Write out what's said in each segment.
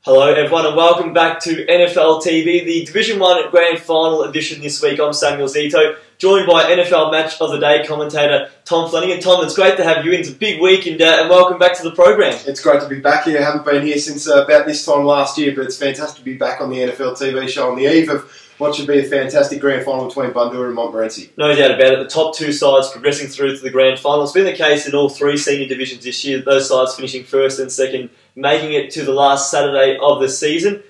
Hello everyone and welcome back to NFLTV, the Division 1 Grand Final edition this week. I'm Samuel Zito, joined by NFL Match of the Day commentator Tom Flanagan. Tom, it's great to have you in. It's a big week and welcome back to the program. It's great to be back here. I haven't been here since about this time last year, but it's fantastic to be back on the NFL TV show on the eve of what should be a fantastic grand final between Bundoora and Montmorency. No doubt about it. The top two sides progressing through to the grand final. It's been the case in all three senior divisions this year, those sides finishing first and second, making it to the last Saturday of the season.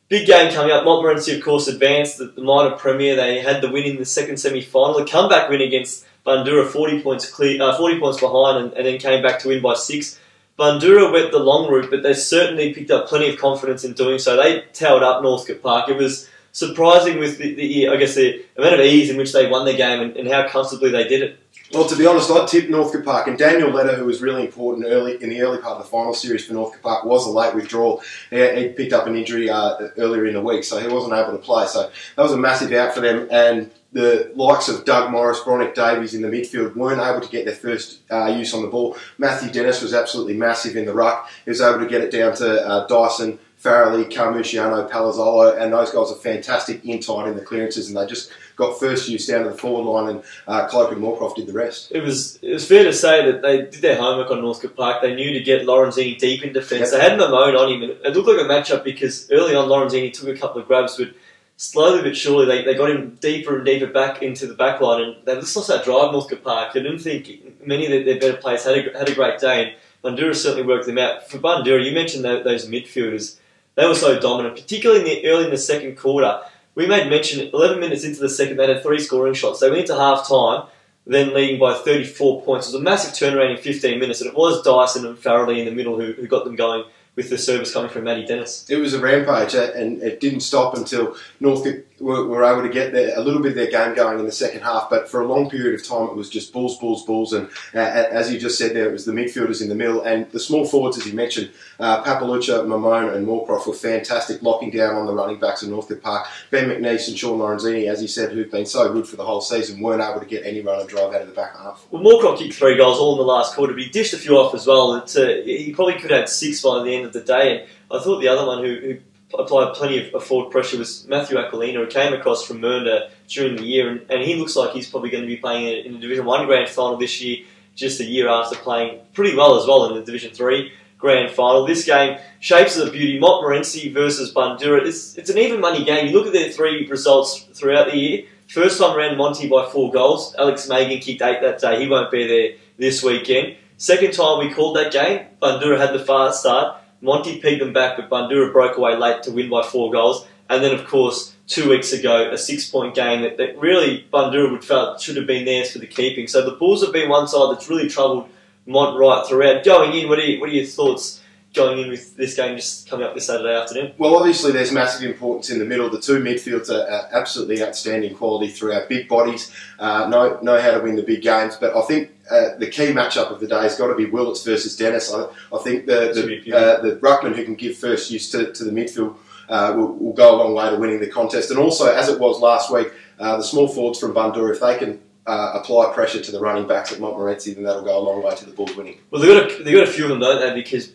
Big game coming up. Montmorency, of course, advanced the minor premier. They had the win in the second semi-final. A comeback win against Bundoora, 40 points behind, and then came back to win by 6. Bundoora went the long route, but they certainly picked up plenty of confidence in doing so. They towered up Northcote Park. It was surprising with the amount of ease in which they won the game and how comfortably they did it. Well, to be honest, I tipped Northcote Park, and Daniel Letter, who was really important in the early part of the final series for Northcote Park, was a late withdrawal. He picked up an injury earlier in the week, so he wasn't able to play. So that was a massive out for them, and the likes of Doug Morris, Bronick Davies in the midfield weren't able to get their first use on the ball. Matthew Dennis was absolutely massive in the ruck. He was able to get it down to Dyson, Farrelly, Carmuciano, Palazzolo, and those guys are fantastic inside in the clearances, and they just got first use down to the forward line, and Cloak and Moorcroft did the rest. It was fair to say that they did their homework on Northcote Park. They knew to get Lorenzini deep in defence. They had Mamone on him, and it looked like a matchup because early on Lorenzini took a couple of grabs, but slowly but surely they got him deeper and deeper back into the back line, and they just lost that drive, Northcote Park. I didn't think many of their better players had a great day, and Bundoora certainly worked them out. For Bundoora, you mentioned those midfielders. They were so dominant, particularly early in the second quarter. We made mention 11 minutes into the second, they had 3 scoring shots. They went into half-time, then leading by 34 points. It was a massive turnaround in 15 minutes, and it was Dyson and Farrelly in the middle who got them going with the service coming from Matty Dennis. It was a rampage, and it didn't stop until Northcote were able to get a little bit of their game going in the second half. But for a long period of time, it was just bulls, bulls, bulls. And as you just said there, it was the midfielders in the middle. And the small forwards, as you mentioned, Papalucha, Mamone and Moorcroft were fantastic, locking down on the running backs of Northcote Park. Ben McNeese and Sean Lorenzini, as you said, who've been so good for the whole season, weren't able to get any run and drive out of the back half. Well, Moorcroft kicked 3 goals all in the last quarter, but he dished a few off as well. He probably could have had 6 by the end of the day. And I thought the other one who applied plenty of forward pressure was Matthew Aquilina, who came across from Mernda during the year, and he looks like he's probably going to be playing in the Division 1 Grand Final this year, just a year after playing pretty well as well in the Division 3 Grand Final. This game shapes of the beauty, Montmorency versus Bundoora. It's an even money game. You look at their 3 results throughout the year. First time around, Monty by 4 goals. Alex Magan kicked 8 that day. He won't be there this weekend. Second time we called that game, Bundoora had the fast start. Monty pegged them back, but Bundoora broke away late to win by 4 goals. And then, of course, 2 weeks ago, a 6-point game that really Bundoora felt should have been theirs for the keeping. So the Bulls have been one side that's really troubled Mont right throughout. Going in, what are your thoughts going in with this game just coming up this Saturday afternoon? Well, obviously there's massive importance in the middle. The 2 midfields are absolutely outstanding quality throughout. Big bodies, know how to win the big games. But I think the key matchup of the day has got to be Willits versus Dennis. I think the ruckman who can give first use to the midfield will go a long way to winning the contest. And also, as it was last week, the small forwards from Bundoora, if they can apply pressure to the running backs at Montmorency, then that'll go a long way to the Bulls winning. Well, they've got a few of them, don't they? Because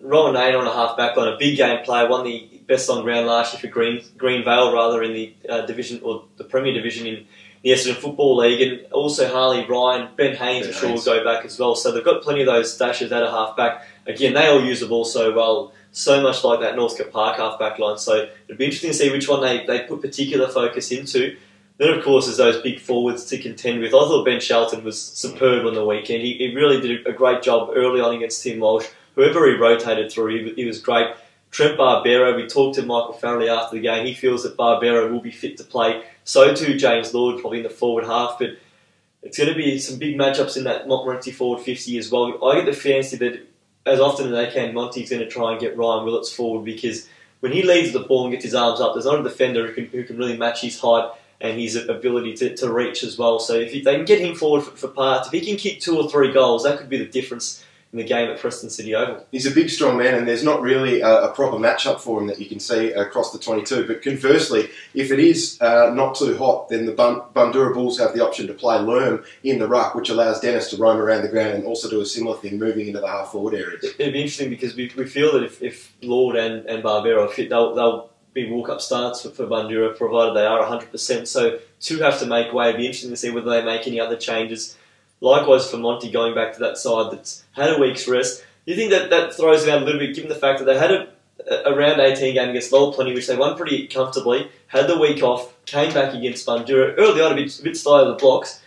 Rowan Nain on a half back line, a big game player, won the best on ground last year for Greenvale, rather, in the division or the Premier Division in the Essendon Football League, and also Harley Ryan, Ben Haynes, I'm sure will go back as well. So they've got plenty of those dashes at a half back. Again, they all use the ball so well, so much like that Northcote Park half back line. So it'd be interesting to see which one they put particular focus into. Then, of course, there's those big forwards to contend with. I thought Ben Shelton was superb on the weekend. He really did a great job early on against Tim Walsh. Whoever he rotated through, he was great. Trent Barbero, we talked to Michael Farrelly after the game. He feels that Barbero will be fit to play. So too James Lord, probably in the forward half. But it's going to be some big matchups in that Montmorency forward 50 as well. I get the fancy that as often as they can, Monty's going to try and get Ryan Willits forward, because when he leads the ball and gets his arms up, there's not a defender who can really match his height and his ability to reach as well. So if they can get him forward for parts, if he can kick 2 or 3 goals, that could be the difference in the game at Preston City Oval. He's a big, strong man, and there's not really a proper matchup for him that you can see across the 22. But conversely, if it is not too hot, then the Bundoora Bulls have the option to play Lerm in the ruck, which allows Dennis to roam around the ground and also do a similar thing, moving into the half-forward areas. It'd be interesting because we feel that if Lord and Barbera are fit, they'll be walk-up starts for Bundoora, provided they are 100%. So two have to make way. It'd be interesting to see whether they make any other changes. Likewise for Monty, going back to that side that's had a week's rest. Do you think that throws them out a little bit, given the fact that they had a round 18 game against Lowell Plenty, which they won pretty comfortably, had the week off, came back against Bundoora, early on a bit slow of the blocks,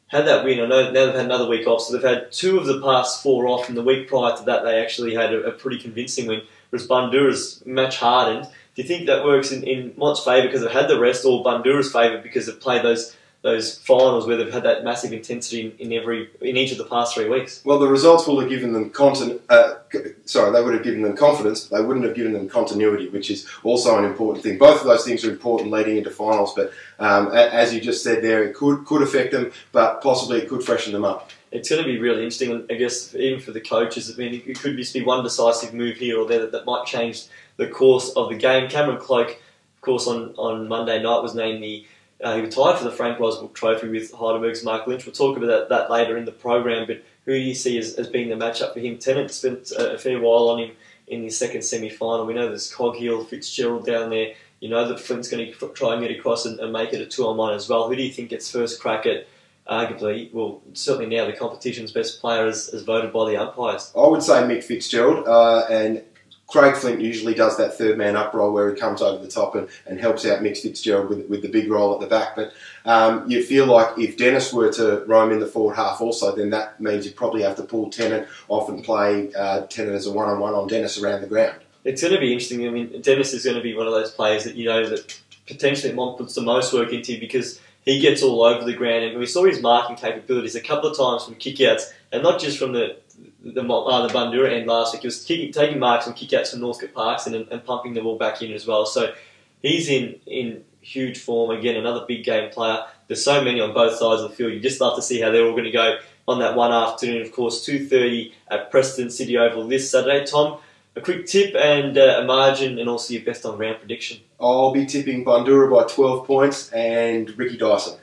had that win. I know now they've had another week off, so they've had 2 of the past 4 off, and the week prior to that they actually had a pretty convincing win, whereas Bundoora's match hardened. Do you think that works in Mott's favour because they've had the rest, or Bundoora's favour because they've played those finals where they've had that massive intensity in each of the past 3 weeks? Well, the results will have given them they would have given them confidence, but they wouldn't have given them continuity, which is also an important thing. Both of those things are important leading into finals, but as you just said there, it could affect them, but possibly it could freshen them up. It's going to be really interesting, and I guess even for the coaches, I mean, it could just be one decisive move here or there that might change the course of the game. Cameron Cloke, of course, on Monday night was named he retired for the Frank Rosbrook Trophy with Heidelberg's Mark Lynch. We'll talk about that later in the program, but who do you see as being the matchup for him? Tennant spent a fair while on him in the second semi-final. We know there's Coghill, Fitzgerald down there. You know that Flint's going to try and get across and make it a 2-on-1 as well. Who do you think gets first crack at, arguably, well, certainly now the competition's best player as voted by the umpires? I would say Mick Fitzgerald, and Craig Flint usually does that third man up role where he comes over the top and helps out Mick Fitzgerald with the big role at the back. But you feel like if Dennis were to roam in the forward half also, then that means you probably have to pull Tennant off and play Tennant as a one-on-one on Dennis around the ground. It's going to be interesting. I mean, Dennis is going to be one of those players that that potentially Mont puts the most work into because he gets all over the ground, and we saw his marking capabilities a couple of times from kickouts, and not just from the Bundoora end last week. He was taking marks from kickouts from Northcote Parks and pumping the ball back in as well. So he's in huge form. Again, another big game player. There's so many on both sides of the field. You just love to see how they're all going to go on that one afternoon. Of course, 2:30 at Preston City Oval this Saturday. Tom, a quick tip and a margin, and also your best on round prediction. I'll be tipping Bundoora by 12 points and Ricky Dyson.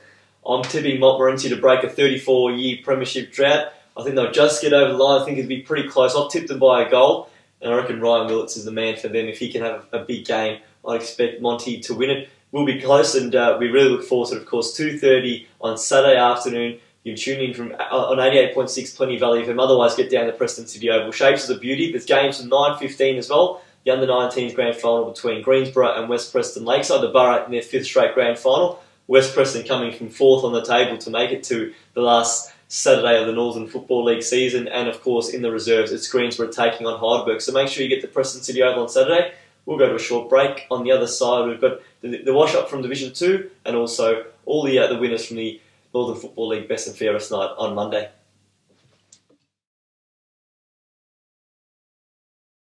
I'm tipping Montmorency to break a 34-year premiership drought. I think they'll just get over the line. I think it'll be pretty close. I've tipped them by a goal, and I reckon Ryan Willits is the man for them. If he can have a big game, I expect Monty to win it. We'll be close, and we really look forward to it. Of course, 2:30 on Saturday afternoon. You can tune in on 88.6 Plenty Valley FM. Otherwise, get down to Preston City Oval. Shapes is a beauty. There's games from 9:15 as well. The under-19s grand final between Greensborough and West Preston Lakeside. The Borough in their 5th straight grand final. West Preston coming from 4th on the table to make it to the last Saturday of the Northern Football League season. And of course, in the reserves, it's Greensborough taking on Heidelberg. So make sure you get to Preston City Oval on Saturday. We'll go to a short break. On the other side, we've got the wash-up from Division 2 and also all the winners from the Northern Football League Best and Fairest night on Monday.